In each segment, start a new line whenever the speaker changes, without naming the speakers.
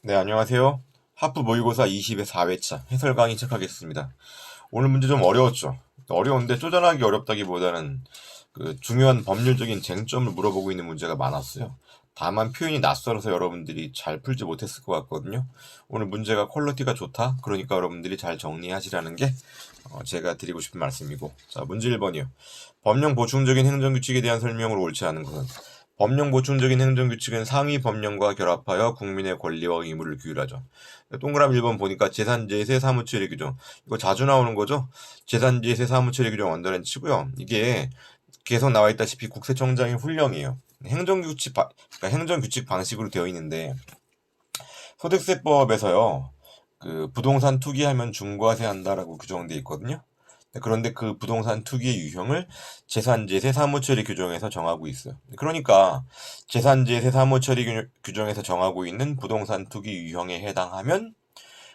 네, 안녕하세요. 하프 모의고사 20의 4회차 해설 강의 시작하겠습니다. 오늘 문제 좀 어려웠죠? 어려운데 쪼잔하기 어렵다기보다는 그 중요한 법률적인 쟁점을 물어보고 있는 문제가 많았어요. 다만 표현이 낯설어서 여러분들이 잘 풀지 못했을 것 같거든요. 오늘 문제가 퀄리티가 좋다? 그러니까 여러분들이 잘 정리하시라는 게 제가 드리고 싶은 말씀이고. 자, 문제 1번이요. 법령 보충적인 행정규칙에 대한 설명으로 옳지 않은 것은 법령 보충적인 행정규칙은 상위 법령과 결합하여 국민의 권리와 의무를 규율하죠. 동그라미 1번 보니까 재산제세 사무처리 규정. 이거 자주 나오는 거죠? 재산제세 사무처리 규정 언더라인 치고요. 이게 계속 나와 있다시피 국세청장의 훈령이에요. 그러니까 행정규칙 방식으로 되어 있는데 소득세법에서요. 그 부동산 투기하면 중과세 한다라고 규정되어 있거든요. 그런데 그 부동산 투기의 유형을 재산제세 사무처리 규정에서 정하고 있어요. 그러니까 재산제세 사무처리 규정에서 정하고 있는 부동산 투기 유형에 해당하면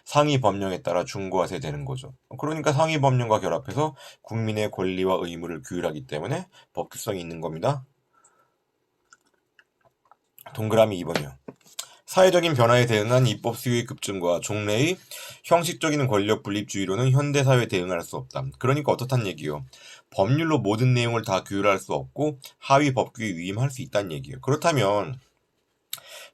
상위 법령에 따라 중과세 되는 거죠. 그러니까 상위 법령과 결합해서 국민의 권리와 의무를 규율하기 때문에 법규성이 있는 겁니다. 동그라미 2번이요. 사회적인 변화에 대응한 입법 수요의 급증과 종래의 형식적인 권력 분립주의로는 현대사회에 대응할 수 없다. 그러니까 어떻단 얘기요? 법률로 모든 내용을 다 규율할 수 없고 하위 법규에 위임할 수 있다는 얘기예요. 그렇다면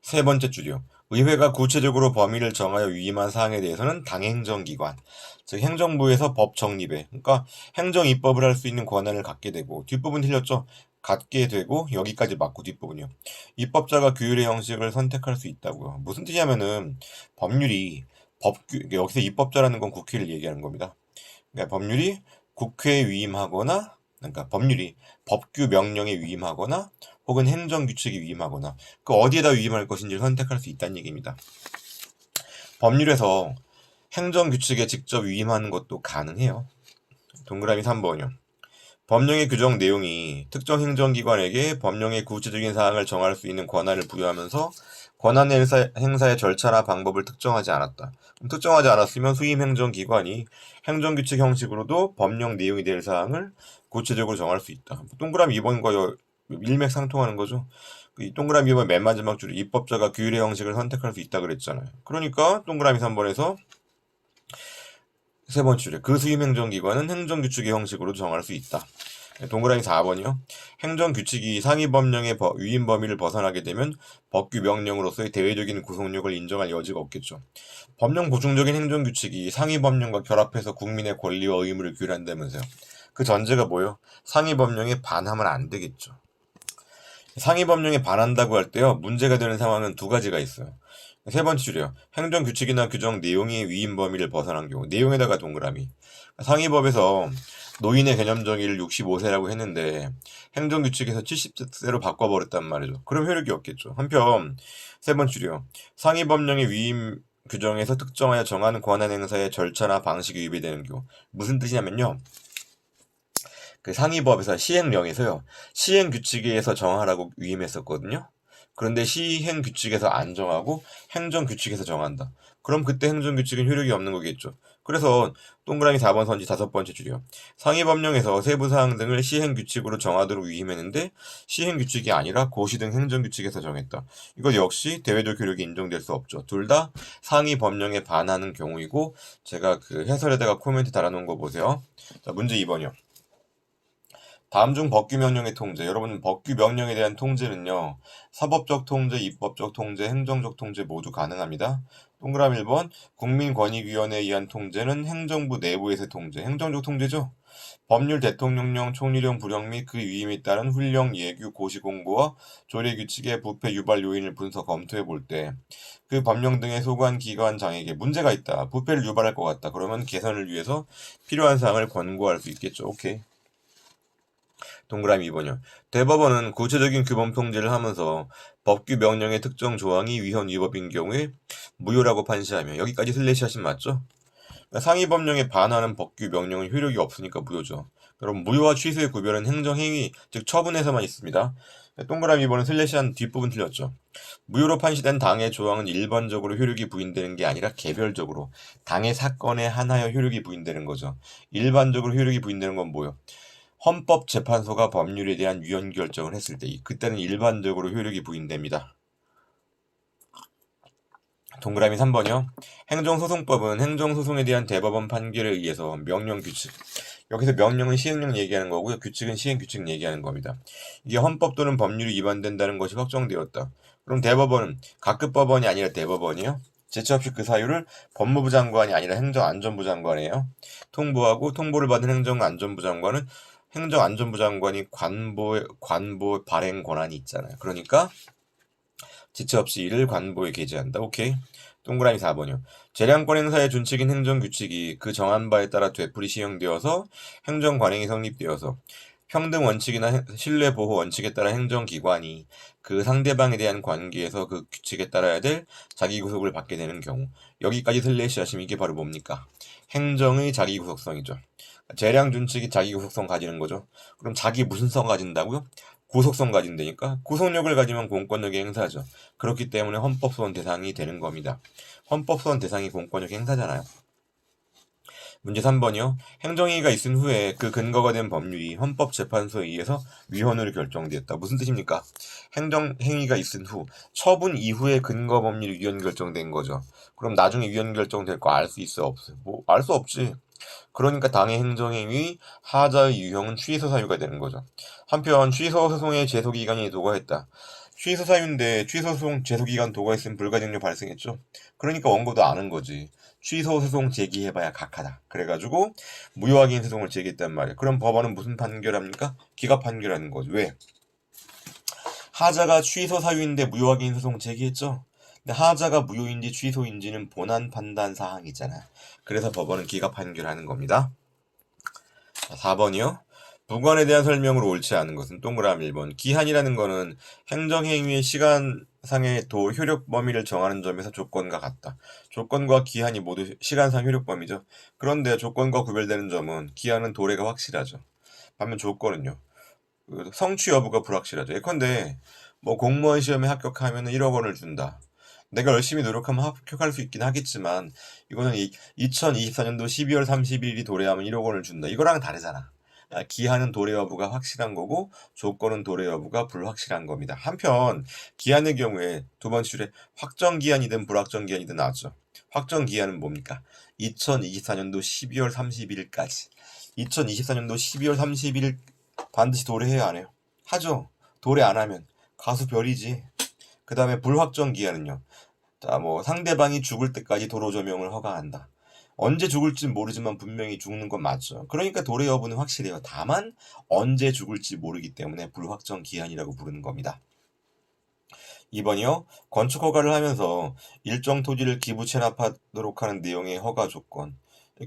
세 번째 줄이요. 의회가 구체적으로 범위를 정하여 위임한 사항에 대해서는 당행정기관, 즉 행정부에서 법 정립에, 그러니까 행정입법을 할 수 있는 권한을 갖게 되고, 뒷부분 틀렸죠? 갖게 되고 여기까지 맞고 뒷부분이요. 입법자가 규율의 형식을 선택할 수 있다고요. 무슨 뜻이냐면은 법률이 여기서 입법자라는 건 국회를 얘기하는 겁니다. 그러니까 법률이 국회에 위임하거나, 그러니까 법률이 법규 명령에 위임하거나 혹은 행정규칙에 위임하거나 그 어디에다 위임할 것인지를 선택할 수 있다는 얘기입니다. 법률에서 행정규칙에 직접 위임하는 것도 가능해요. 동그라미 3번이요. 법령의 규정 내용이 특정 행정기관에게 법령의 구체적인 사항을 정할 수 있는 권한을 부여하면서 권한 행사의 절차나 방법을 특정하지 않았다. 특정하지 않았으면 수임 행정기관이 행정규칙 형식으로도 법령 내용이 될 사항을 구체적으로 정할 수 있다. 동그라미 2번과 일맥상통하는 거죠. 이 동그라미 2번 맨 마지막 줄에 입법자가 규율의 형식을 선택할 수 있다 그랬잖아요. 그러니까 동그라미 3번에서 세 번째 줄에 그 수임 행정기관은 행정규칙의 형식으로 정할 수 있다. 동그라미 4번이요. 행정규칙이 상위 법령의 위임 범위를 벗어나게 되면 법규 명령으로서의 대외적인 구속력을 인정할 여지가 없겠죠. 법령 보충적인 행정규칙이 상위 법령과 결합해서 국민의 권리와 의무를 규율한다면서요. 그 전제가 뭐예요? 상위 법령에 반하면 안 되겠죠. 상위 법령에 반한다고 할 때요. 문제가 되는 상황은 두 가지가 있어요. 세 번째 줄이요. 행정규칙이나 규정 내용의 위임 범위를 벗어난 경우. 내용에다가 동그라미. 상위법에서 노인의 개념 정의를 65세라고 했는데 행정규칙에서 70세로 바꿔버렸단 말이죠. 그럼 효력이 없겠죠. 한편 세 번째 줄이요. 상위법령의 위임 규정에서 특정하여 정하는 권한 행사의 절차나 방식이 위배되는 경우. 무슨 뜻이냐면요. 그 상위법에서 시행령에서요. 시행규칙에서 정하라고 위임했었거든요. 그런데 시행규칙에서 안 정하고 행정규칙에서 정한다. 그럼 그때 행정규칙은 효력이 없는 거겠죠. 그래서 동그라미 4번 선지 5번째 줄이요. 상위법령에서 세부사항 등을 시행규칙으로 정하도록 위임했는데 시행규칙이 아니라 고시 등 행정규칙에서 정했다. 이것 역시 대외적 효력이 인정될 수 없죠. 둘 다 상위법령에 반하는 경우이고 제가 그 해설에다가 코멘트 달아놓은 거 보세요. 자, 문제 2번이요. 다음 중 법규 명령의 통제. 여러분, 법규 명령에 대한 통제는요. 사법적 통제, 입법적 통제, 행정적 통제 모두 가능합니다. 동그라미 1번. 국민권익위원회에 의한 통제는 행정부 내부에서의 통제. 행정적 통제죠. 법률 대통령령, 총리령 불령 및 그 위임에 따른 훈령, 예규, 고시 공고와 조례 규칙의 부패 유발 요인을 분석 검토해 볼 때 그 법령 등의 소관 기관장에게 문제가 있다. 부패를 유발할 것 같다. 그러면 개선을 위해서 필요한 사항을 권고할 수 있겠죠. 오케이. 동그라미 2번이요. 대법원은 구체적인 규범 통제를 하면서 법규 명령의 특정 조항이 위헌 위법인 경우에 무효라고 판시하며 여기까지 슬래시 하신 맞죠? 그러니까 상위 법령에 반하는 법규 명령은 효력이 없으니까 무효죠. 여러분 무효와 취소의 구별은 행정행위 즉 처분에서만 있습니다. 동그라미 2번은 슬래시한 뒷부분 틀렸죠. 무효로 판시된 당의 조항은 일반적으로 효력이 부인되는 게 아니라 개별적으로 당의 사건에 한하여 효력이 부인되는 거죠. 일반적으로 효력이 부인되는 건 뭐예요? 헌법재판소가 법률에 대한 위헌 결정을 했을 때 그때는 일반적으로 효력이 부인됩니다. 동그라미 3번이요. 행정소송법은 행정소송에 대한 대법원 판결에 의해서 명령 규칙. 여기서 명령은 시행령 얘기하는 거고요. 규칙은 시행규칙 얘기하는 겁니다. 이게 헌법 또는 법률이 위반된다는 것이 확정되었다. 그럼 대법원은 각급 법원이 아니라 대법원이요. 제치 없이 그 사유를 법무부 장관이 아니라 행정안전부 장관이에요. 통보하고 통보를 받은 행정안전부 장관은 행정안전부 장관이 관보 발행 권한이 있잖아요. 그러니까 지체 없이 이를 관보에 게재한다. 오케이. 동그라미 4번이요. 재량권 행사의 준칙인 행정규칙이 그 정한 바에 따라 되풀이 시행되어서 행정관행이 성립되어서 평등 원칙이나 신뢰 보호 원칙에 따라 행정기관이 그 상대방에 대한 관계에서 그 규칙에 따라야 될 자기구속을 받게 되는 경우. 여기까지 슬래시 하시면 이게 바로 뭡니까? 행정의 자기구속성이죠. 재량 준칙이 자기구속성 가지는 거죠. 그럼 자기 무슨 성 가진다고요? 구속성 가진다니까. 구속력을 가지면 공권력의 행사죠. 그렇기 때문에 헌법소원 대상이 되는 겁니다. 헌법소원 대상이 공권력 행사잖아요. 문제 3번이요. 행정행위가 있은 후에 그 근거가 된 법률이 헌법재판소에 의해서 위헌으로 결정되었다. 무슨 뜻입니까? 행정행위가 있은 후, 처분 이후에 근거 법률이 위헌 결정된 거죠. 그럼 나중에 위헌 결정될 거 알 수 있어? 없어요? 뭐, 알 수 없지. 그러니까 당의 행정행위 하자의 유형은 취소 사유가 되는 거죠. 한편 취소 소송의 제소 기간이 도과했다. 취소 사유인데 취소 소송 제소 기간 도과했으면 불가증력 발생했죠. 그러니까 원고도 아는 거지. 취소 소송 제기해봐야 각하다. 그래가지고 무효확인 소송을 제기했단 말이야. 그럼 법원은 무슨 판결합니까? 기각 판결하는 거죠. 왜? 하자가 취소 사유인데 무효확인 소송 제기했죠. 근데 하자가 무효인지 취소인지는 본안 판단 사항이잖아. 그래서 법원은 기각 판결하는 겁니다. 4번이요. 부관에 대한 설명으로 옳지 않은 것은 동그라미 1번. 기한이라는 거는 행정행위의 시간상의 효력 범위를 정하는 점에서 조건과 같다. 조건과 기한이 모두 시간상 효력 범위죠. 그런데 조건과 구별되는 점은 기한은 도래가 확실하죠. 반면 조건은요. 성취 여부가 불확실하죠. 예컨대 뭐 공무원 시험에 합격하면 1억 원을 준다. 내가 열심히 노력하면 합격할 수 있긴 하겠지만 이거는 2024년도 12월 30일이 도래하면 1억 원을 준다. 이거랑은 다르잖아. 기한은 도래 여부가 확실한 거고 조건은 도래 여부가 불확실한 겁니다. 한편 기한의 경우에 두 번째 줄에 확정 기한이든 불확정 기한이든 나왔죠. 확정 기한은 뭡니까? 2024년도 12월 31일까지. 2024년도 12월 30일 반드시 도래해요, 안 해요? 하죠. 도래 안 하면 가수 별이지. 그 다음에 불확정 기한은요. 자, 뭐 상대방이 죽을 때까지 도로 조명을 허가한다. 언제 죽을지 모르지만 분명히 죽는 건 맞죠. 그러니까 도래 여부는 확실해요. 다만 언제 죽을지 모르기 때문에 불확정 기한이라고 부르는 겁니다. 2번이요. 건축 허가를 하면서 일정 토지를 기부 체납하도록 하는 내용의 허가 조건.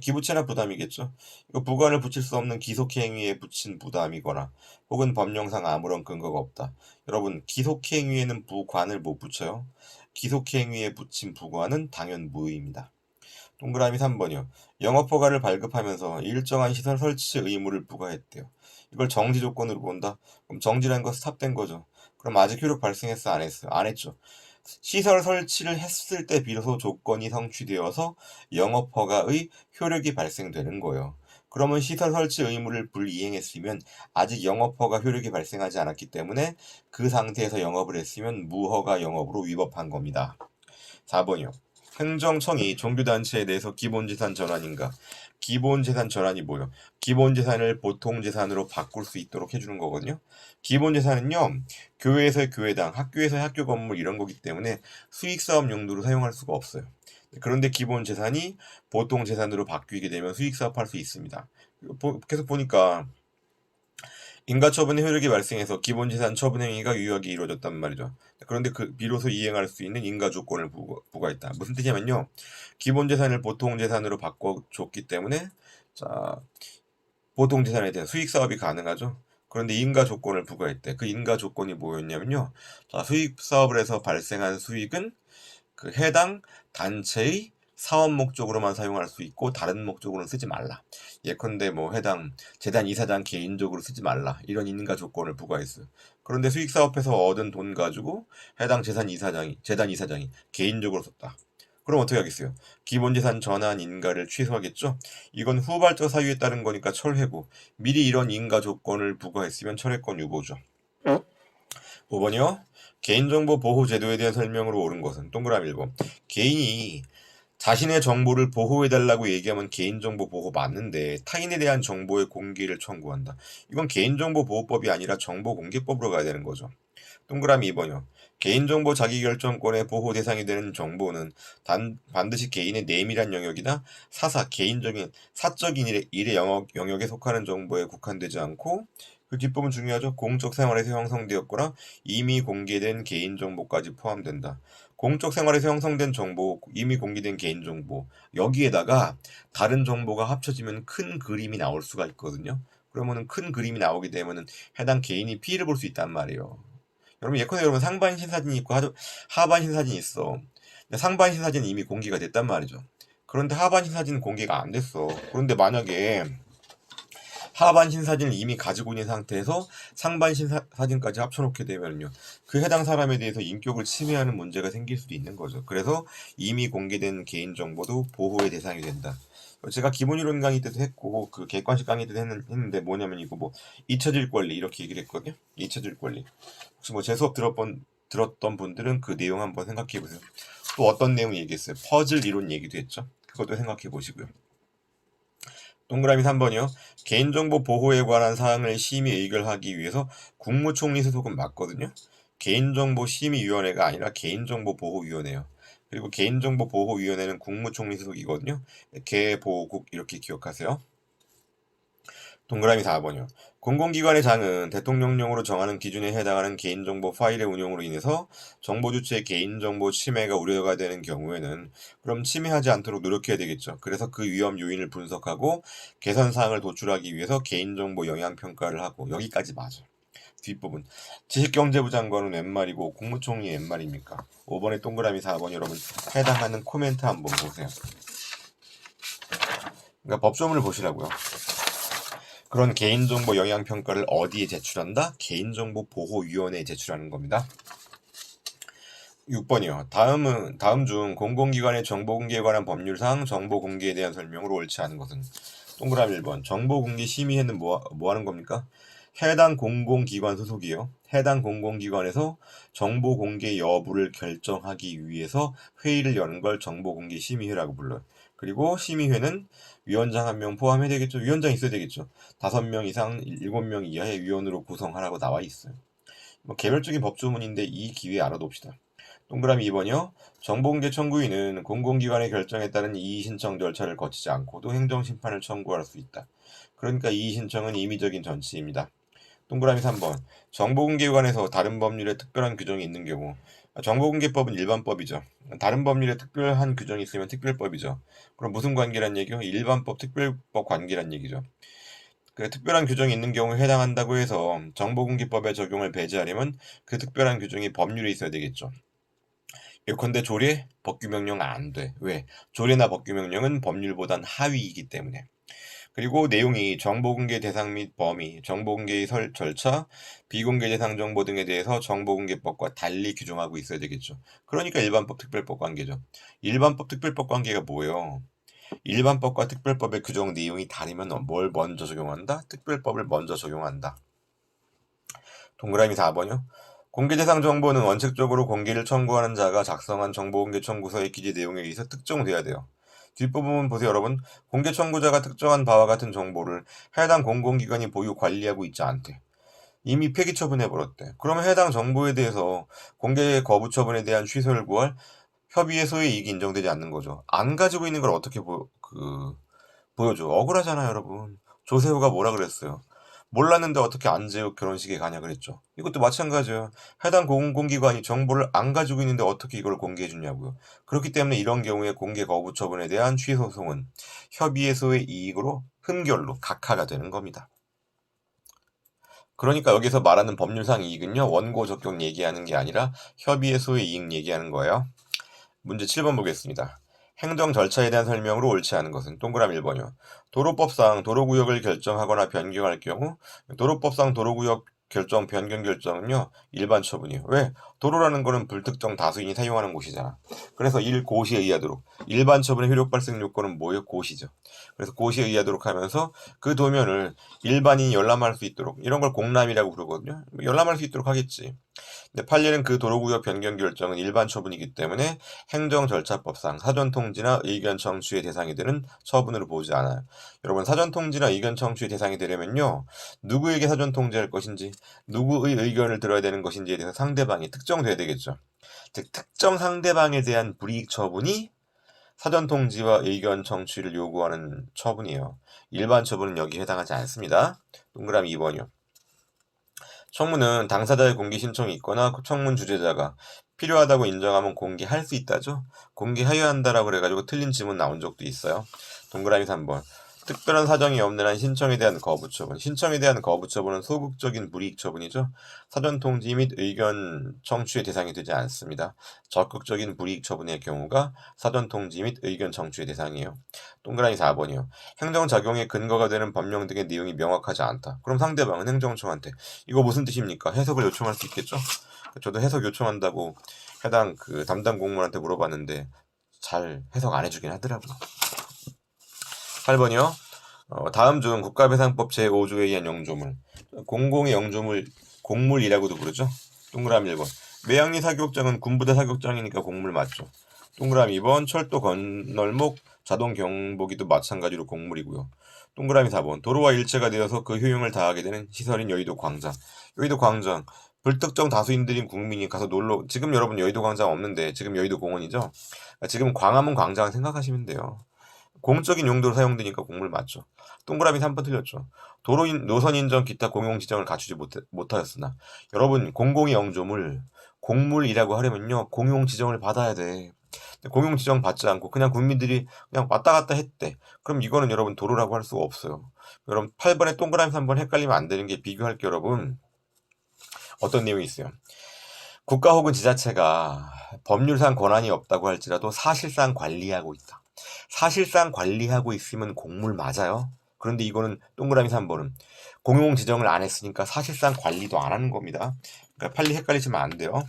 기부 체납 부담이겠죠. 이거 부관을 붙일 수 없는 기속행위에 붙인 부담이거나 혹은 법령상 아무런 근거가 없다. 여러분 기속행위에는 부관을 못 붙여요. 기속행위에 붙인 부관은 당연 무효입니다. 동그라미 3번이요. 영업허가를 발급하면서 일정한 시설 설치 의무를 부과했대요. 이걸 정지 조건으로 본다? 그럼 정지라는 거 스탑된 거죠. 그럼 아직 효력 발생했어? 안 했어요? 안 했죠. 시설 설치를 했을 때 비로소 조건이 성취되어서 영업허가의 효력이 발생되는 거예요. 그러면 시설 설치 의무를 불이행했으면 아직 영업허가 효력이 발생하지 않았기 때문에 그 상태에서 영업을 했으면 무허가 영업으로 위법한 겁니다. 4번이요. 행정청이 종교단체에 대해서 기본재산 전환인가? 기본재산 전환이 뭐예요? 기본재산을 보통재산으로 바꿀 수 있도록 해주는 거거든요. 기본재산은요, 교회에서의 교회당, 학교에서의 학교 건물 이런 거기 때문에 수익사업 용도로 사용할 수가 없어요. 그런데 기본재산이 보통재산으로 바뀌게 되면 수익사업 할 수 있습니다. 계속 보니까 인가처분의 효력이 발생해서 기본재산 처분 행위가 유효하게 이루어졌단 말이죠. 그런데 비로소 이행할 수 있는 인가조건을 부과했다. 무슨 뜻이냐면요. 기본재산을 보통재산으로 바꿔줬기 때문에 자 보통재산에 대한 수익사업이 가능하죠. 그런데 인가조건을 부과했대. 그 인가조건이 뭐였냐면요. 자, 수익사업을 해서 발생한 수익은 그 해당 단체의 사업 목적으로만 사용할 수 있고 다른 목적으로는 쓰지 말라. 예컨대 뭐 해당 재단 이사장 개인적으로 쓰지 말라. 이런 인가 조건을 부과했어요. 그런데 수익사업에서 얻은 돈 가지고 해당 재단 이사장이 개인적으로 썼다. 그럼 어떻게 하겠어요? 기본재산 전환 인가를 취소하겠죠? 이건 후발적 사유에 따른 거니까 철회고 미리 이런 인가 조건을 부과했으면 철회권 유보죠. 5번이요. 개인정보 보호 제도에 대한 설명으로 옳은 것은 동그라미 1번. 개인이 자신의 정보를 보호해달라고 얘기하면 개인정보 보호 맞는데 타인에 대한 정보의 공개를 청구한다. 이건 개인정보보호법이 아니라 정보공개법으로 가야 되는 거죠. 동그라미 2번이요. 개인정보 자기결정권의 보호 대상이 되는 정보는 반드시 개인의 내밀한 영역이나 개인적인 사적인 일의 영역에 속하는 정보에 국한되지 않고 그 뒷부분 중요하죠. 공적 생활에서 형성되었거나 이미 공개된 개인정보까지 포함된다. 공적 생활에서 형성된 정보, 이미 공개된 개인정보, 여기에다가 다른 정보가 합쳐지면 큰 그림이 나올 수가 있거든요. 그러면은 큰 그림이 나오게 되면은 해당 개인이 피해를 볼 수 있단 말이에요. 여러분 예컨대 여러분 상반신 사진이 있고 하반신 사진이 있어. 근데 상반신 사진은 이미 공개가 됐단 말이죠. 그런데 하반신 사진은 공개가 안 됐어. 그런데 하반신 사진을 이미 가지고 있는 상태에서 상반신 사진까지 합쳐놓게 되면요, 그 해당 사람에 대해서 인격을 침해하는 문제가 생길 수도 있는 거죠. 그래서 이미 공개된 개인정보도 보호의 대상이 된다. 제가 기본이론 강의 때도 했고 그 객관식 강의 때도 했는데 뭐냐면 이거 뭐 잊혀질 권리 이렇게 얘기를 했거든요. 잊혀질 권리. 혹시 뭐 제 수업 들었던 분들은 그 내용 한번 생각해 보세요. 또 어떤 내용 얘기했어요? 퍼즐 이론 얘기도 했죠. 그것도 생각해 보시고요. 동그라미 3번이요. 개인정보 보호에 관한 사항을 심의 의결하기 위해서 국무총리 소속은 맞거든요. 개인정보심의위원회가 아니라 개인정보보호위원회예요. 그리고 개인정보보호위원회는 국무총리 소속이거든요. 개보국 이렇게 기억하세요. 동그라미 4번이요. 공공기관의 장은 대통령령으로 정하는 기준에 해당하는 개인정보 파일의 운용으로 인해서 정보 주체의 개인정보 침해가 우려가 되는 경우에는 그럼 침해하지 않도록 노력해야 되겠죠. 그래서 그 위험 요인을 분석하고 개선 사항을 도출하기 위해서 개인정보 영향평가를 하고, 여기까지 맞아. 뒷부분. 지식경제부 장관은 웬 말이고 국무총리 웬 말입니까? 5번의 동그라미 4번 여러분 해당하는 코멘트 한번 보세요. 그러니까 법조문을 보시라고요. 그런 개인정보 영향평가를 어디에 제출한다? 개인정보보호위원회에 제출하는 겁니다. 6번이요. 다음 중 공공기관의 정보공개에 관한 법률상 정보공개에 대한 설명으로 옳지 않은 것은? 동그라미 1번. 정보공개 심의회는 뭐 하는 겁니까? 해당 공공기관 소속이요. 해당 공공기관에서 정보공개 여부를 결정하기 위해서 회의를 여는 걸 정보공개 심의회라고 불러요. 그리고 심의회는 위원장 1명 포함해야 되겠죠. 위원장 있어야 되겠죠. 5명 이상 7명 이하의 위원으로 구성하라고 나와 있어요. 개별적인 법조문인데 이 기회에 알아둡시다. 동그라미 2번이요. 정보공개 청구인은 공공기관의 결정에 따른 이의신청 절차를 거치지 않고도 행정심판을 청구할 수 있다. 그러니까 이의신청은 임의적인 전치입니다. 동그라미 3번. 정보공개관에서 다른 법률에 특별한 규정이 있는 경우, 정보공개법은 일반법이죠. 다른 법률에 특별한 규정이 있으면 특별법이죠. 그럼 무슨 관계란 얘기요? 일반법, 특별법 관계란 얘기죠. 그 특별한 규정이 있는 경우에 해당한다고 해서 정보공개법의 적용을 배제하려면 그 특별한 규정이 법률에 있어야 되겠죠. 예컨대 조례, 법규명령 안 돼. 왜? 조례나 법규명령은 법률보단 하위이기 때문에. 그리고 내용이 정보공개 대상 및 범위, 정보공개의 절차, 비공개 대상 정보 등에 대해서 정보공개법과 달리 규정하고 있어야 되겠죠. 그러니까 일반법, 특별법 관계죠. 일반법, 특별법 관계가 뭐예요? 일반법과 특별법의 규정 내용이 다르면 뭘 먼저 적용한다? 특별법을 먼저 적용한다. 동그라미 4번이요. 공개 대상 정보는 원칙적으로 공개를 청구하는 자가 작성한 정보공개 청구서의 기재 내용에 의해서 특정돼야 돼요. 뒷부분 보세요 여러분. 공개 청구자가 특정한 바와 같은 정보를 해당 공공기관이 보유 관리하고 있지 않대. 이미 폐기 처분해버렸대. 그러면 해당 정보에 대해서 공개 거부 처분에 대한 취소를 구할 협의의 이익이 인정되지 않는 거죠. 안 가지고 있는 걸 어떻게 보여줘. 억울하잖아요 여러분. 조세호가 뭐라 그랬어요. 몰랐는데 어떻게 안재욱 결혼식에 가냐 그랬죠. 이것도 마찬가지예요. 해당 공공기관이 정보를 안 가지고 있는데 어떻게 이걸 공개해 주냐고요. 그렇기 때문에 이런 경우에 공개 거부 처분에 대한 취소소송은 협의회소의 이익으로 흠결로 각하가 되는 겁니다. 그러니까 여기서 말하는 법률상 이익은요, 원고 적용 얘기하는 게 아니라 협의회소의 이익 얘기하는 거예요. 문제 7번 보겠습니다. 행정 절차에 대한 설명으로 옳지 않은 것은? 동그라미 1번이요. 도로법상 도로구역을 결정하거나 변경할 경우 도로법상 도로구역 결정, 변경 결정은요 일반 처분이에요. 왜? 도로라는 거는 불특정 다수인이 사용하는 곳이잖아. 그래서 고시에 의하도록. 일반 처분의 효력 발생 요건은 뭐예요? 고시죠. 그래서 고시에 의하도록 하면서 그 도면을 일반인이 열람할 수 있도록, 이런 걸 공람이라고 부르거든요. 열람할 수 있도록 하겠지. 근데 판례는 그 도로구역 변경 결정은 일반 처분이기 때문에 행정절차법상 사전통지나 의견 청취의 대상이 되는 처분으로 보지 않아요. 여러분, 사전통지나 의견 청취의 대상이 되려면요, 누구에게 사전통지할 것인지, 누구의 의견을 들어야 되는 것인지에 대해서 상대방이 특정돼야 되겠죠. 즉, 특정 상대방에 대한 불이익 처분이 사전통지와 의견 청취를 요구하는 처분이에요. 일반 처분은 여기에 해당하지 않습니다. 동그라미 2번이요. 청문은 당사자의 공개 신청이 있거나 청문 주재자가 필요하다고 인정하면 공개할 수 있다죠. 공개하여야 한다라고 그래가지고 틀린 지문 나온 적도 있어요. 동그라미 3번. 특별한 사정이 없는 한 신청에 대한 거부 처분. 신청에 대한 거부 처분은 소극적인 불이익 처분이죠. 사전 통지 및 의견 청취의 대상이 되지 않습니다. 적극적인 불이익 처분의 경우가 사전 통지 및 의견 청취의 대상이에요. 동그라미 4번이요. 행정작용의 근거가 되는 법령 등의 내용이 명확하지 않다. 그럼 상대방은 행정청한테 이거 무슨 뜻입니까? 해석을 요청할 수 있겠죠? 저도 해석 요청한다고 해당 그 담당 공무원한테 물어봤는데 잘 해석 안 해주긴 하더라고요. 8번이요. 다음 중 국가배상법 제5조에 의한 영조물. 공공의 영조물, 공물이라고도 부르죠. 동그라미 1번. 매양리 사격장은 군부대 사격장이니까 공물 맞죠. 동그라미 2번. 철도 건널목, 자동 경보기도 마찬가지로 공물이고요. 동그라미 4번. 도로와 일체가 되어서 그 효용을 다하게 되는 시설인 여의도 광장. 여의도 광장. 불특정 다수인들인 국민이 가서 놀러, 지금 여러분 여의도 광장 없는데 지금 여의도 공원이죠. 지금 광화문 광장을 생각하시면 돼요. 공적인 용도로 사용되니까 공물 맞죠. 동그라미 3번 틀렸죠. 노선 인정 기타 공용 지정을 갖추지 못하였으나 여러분, 공공의 영조물 공물이라고 하려면요, 공용 지정을 받아야 돼. 공용 지정 받지 않고 그냥 국민들이 그냥 왔다 갔다 했대. 그럼 이거는 여러분 도로라고 할 수가 없어요. 여러분 8번에 동그라미 3번 헷갈리면 안 되는 게, 비교할 게 여러분 어떤 내용이 있어요. 국가 혹은 지자체가 법률상 권한이 없다고 할지라도 사실상 관리하고 있다. 사실상 관리하고 있으면 공물 맞아요. 그런데 이거는 동그라미 3번은 공용 지정을 안 했으니까 사실상 관리도 안 하는 겁니다. 그러니까 빨리 헷갈리시면 안 돼요.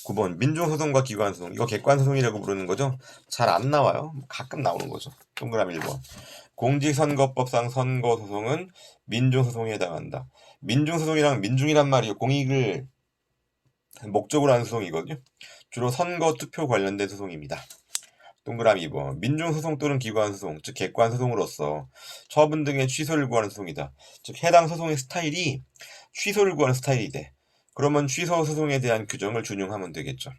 9번 민중소송과 기관소송. 이거 객관소송이라고 부르는 거죠. 잘 안 나와요. 가끔 나오는 거죠. 동그라미 1번. 공직선거법상 선거소송은 민중소송에 해당한다. 민중소송이랑 민중이란 말이에요. 공익을 목적으로 하는 소송이거든요. 주로 선거 투표 관련된 소송입니다. 동그라미 2번. 민중소송 또는 기관소송, 즉 객관소송으로서 처분 등의 취소를 구하는 소송이다. 즉 해당 소송의 스타일이 취소를 구하는 스타일이 돼. 그러면 취소 소송에 대한 규정을 준용하면 되겠죠.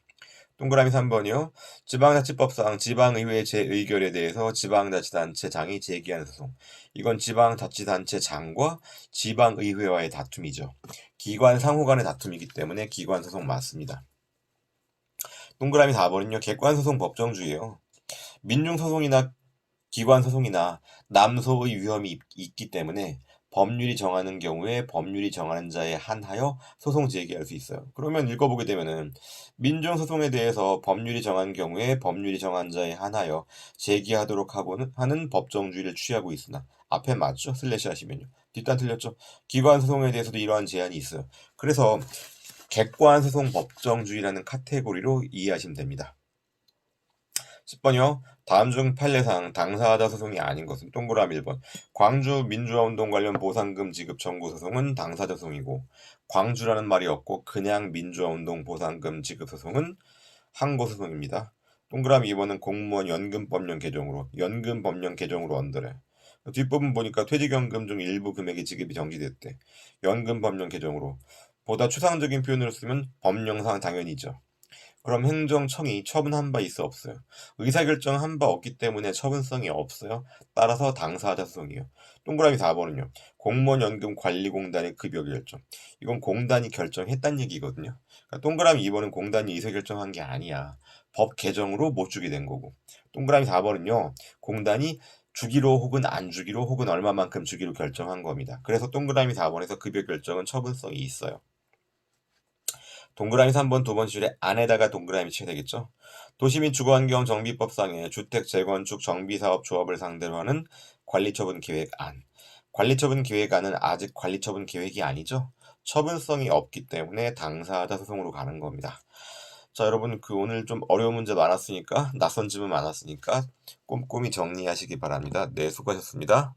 동그라미 3번이요. 지방자치법상 지방의회 제의결에 대해서 지방자치단체장이 제기하는 소송. 이건 지방자치단체장과 지방의회와의 다툼이죠. 기관 상호 간의 다툼이기 때문에 기관소송 맞습니다. 동그라미 4번은요. 객관소송 법정주의예요. 민중소송이나 기관소송이나 남소의 위험이 있기 때문에 법률이 정하는 경우에 법률이 정하는 자에 한하여 소송 제기할 수 있어요. 그러면 읽어보게 되면은 민중소송에 대해서 법률이 정한 경우에 법률이 정한 자에 한하여 제기하도록 하는 법정주의를 취하고 있으나, 앞에 맞죠? 슬래시 하시면요. 뒷단 틀렸죠? 기관소송에 대해서도 이러한 제한이 있어요. 그래서 객관소송 법정주의라는 카테고리로 이해하시면 됩니다. 10번이요. 다음 중 판례상 당사자 소송이 아닌 것은 동그라미 1번. 광주 민주화운동 관련 보상금 지급 청구 소송은 당사자 소송이고, 광주라는 말이 없고 그냥 민주화운동 보상금 지급 소송은 항고 소송입니다. 동그라미 2번은 공무원 연금법령 개정으로 언더래. 뒷부분 보니까 퇴직연금 중 일부 금액의 지급이 정지됐대. 연금법령 개정으로. 보다 추상적인 표현으로 쓰면 법령상 당연히죠. 그럼 행정청이 처분한 바 있어 없어요? 의사결정한 바 없기 때문에 처분성이 없어요. 따라서 당사자 소송이에요. 동그라미 4번은요. 공무원연금관리공단의 급여 결정. 이건 공단이 결정했단 얘기거든요. 그러니까 동그라미 2번은 공단이 의사결정한 게 아니야. 법 개정으로 못 주게 된 거고. 동그라미 4번은요. 공단이 주기로 혹은 안 주기로 혹은 얼마만큼 주기로 결정한 겁니다. 그래서 동그라미 4번에서 급여 결정은 처분성이 있어요. 동그라미 3번 두 번 줄에 안에다가 동그라미 쳐야 되겠죠. 도시및 주거환경정비법상의 주택 재건축 정비사업 조합을 상대로 하는 관리처분 계획안. 관리처분 계획안은 아직 관리처분 계획이 아니죠. 처분성이 없기 때문에 당사자 소송으로 가는 겁니다. 자, 여러분, 오늘 좀 어려운 문제 많았으니까, 낯선 질문 많았으니까 꼼꼼히 정리하시기 바랍니다. 네, 수고하셨습니다.